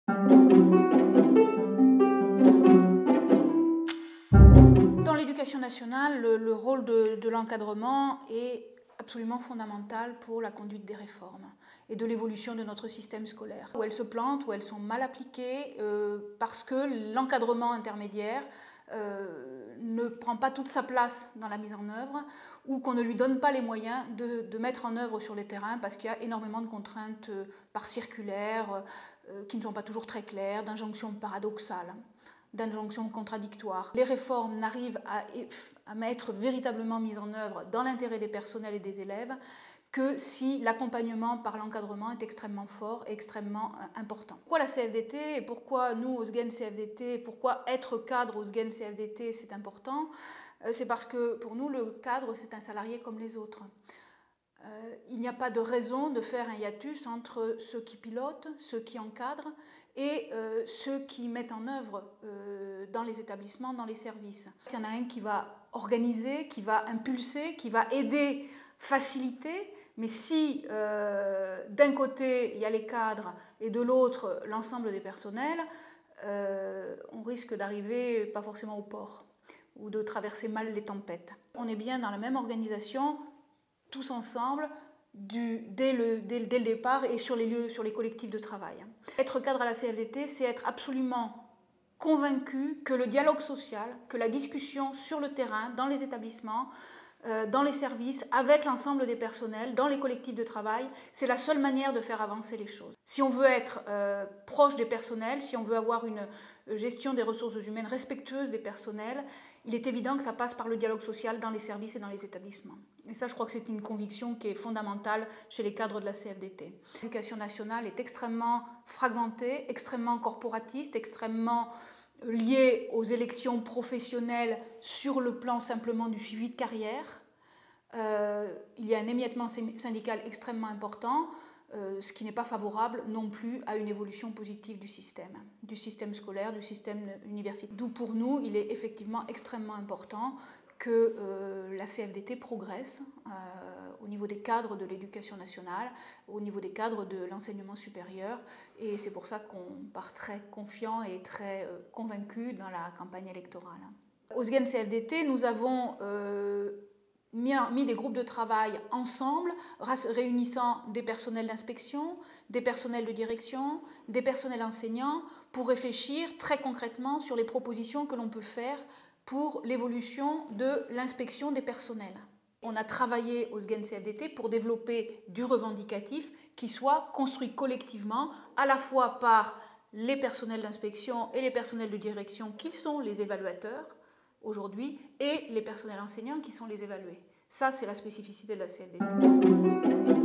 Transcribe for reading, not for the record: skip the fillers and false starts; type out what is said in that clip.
Dans l'éducation nationale, le rôle de l'encadrement est absolument fondamental pour la conduite des réformes et de l'évolution de notre système scolaire. Où elles se plantent, où elles sont mal appliquées, parce que l'encadrement intermédiaire ne prend pas toute sa place dans la mise en œuvre, ou qu'on ne lui donne pas les moyens de mettre en œuvre sur le terrain, parce qu'il y a énormément de contraintes par circulaire qui ne sont pas toujours très claires, d'injonctions paradoxales, d'injonctions contradictoires. Les réformes n'arrivent à être véritablement mises en œuvre dans l'intérêt des personnels et des élèves que si l'accompagnement par l'encadrement est extrêmement fort et extrêmement important. Pourquoi la CFDT et pourquoi nous au SGEN CFDT, pourquoi être cadre au SGEN CFDT c'est important? C'est parce que pour nous le cadre c'est un salarié comme les autres. Il n'y a pas de raison de faire un hiatus entre ceux qui pilotent, ceux qui encadrent et ceux qui mettent en œuvre dans les établissements, dans les services. Il y en a un qui va organiser, qui va impulser, qui va aider, faciliter, mais si d'un côté il y a les cadres et de l'autre l'ensemble des personnels, on risque d'arriver pas forcément au port ou de traverser mal les tempêtes. On est bien dans la même organisation, tous ensemble, dès le départ et sur les collectifs de travail. Être cadre à la CFDT, c'est être absolument convaincu que le dialogue social, que la discussion sur le terrain, dans les établissements, dans les services, avec l'ensemble des personnels, dans les collectifs de travail, c'est la seule manière de faire avancer les choses. Si on veut être proche des personnels, si on veut avoir une gestion des ressources humaines respectueuse des personnels, il est évident que ça passe par le dialogue social dans les services et dans les établissements. Et ça, je crois que c'est une conviction qui est fondamentale chez les cadres de la CFDT. L'éducation nationale est extrêmement fragmentée, extrêmement corporatiste, extrêmement liée aux élections professionnelles sur le plan simplement du suivi de carrière. Il y a un émiettement syndical extrêmement important, ce qui n'est pas favorable non plus à une évolution positive du système scolaire, du système universitaire. D'où pour nous, il est effectivement extrêmement important que la CFDT progresse au niveau des cadres de l'éducation nationale, au niveau des cadres de l'enseignement supérieur, et c'est pour ça qu'on part très confiant et très convaincu dans la campagne électorale. Au SGEN CFDT, nous avons mis des groupes de travail ensemble, réunissant des personnels d'inspection, des personnels de direction, des personnels enseignants, pour réfléchir très concrètement sur les propositions que l'on peut faire pour l'évolution de l'inspection des personnels. On a travaillé au SGEN CFDT pour développer du revendicatif qui soit construit collectivement, à la fois par les personnels d'inspection et les personnels de direction qui sont les évaluateurs aujourd'hui, et les personnels enseignants qui sont les évalués. Ça, c'est la spécificité de la CFDT.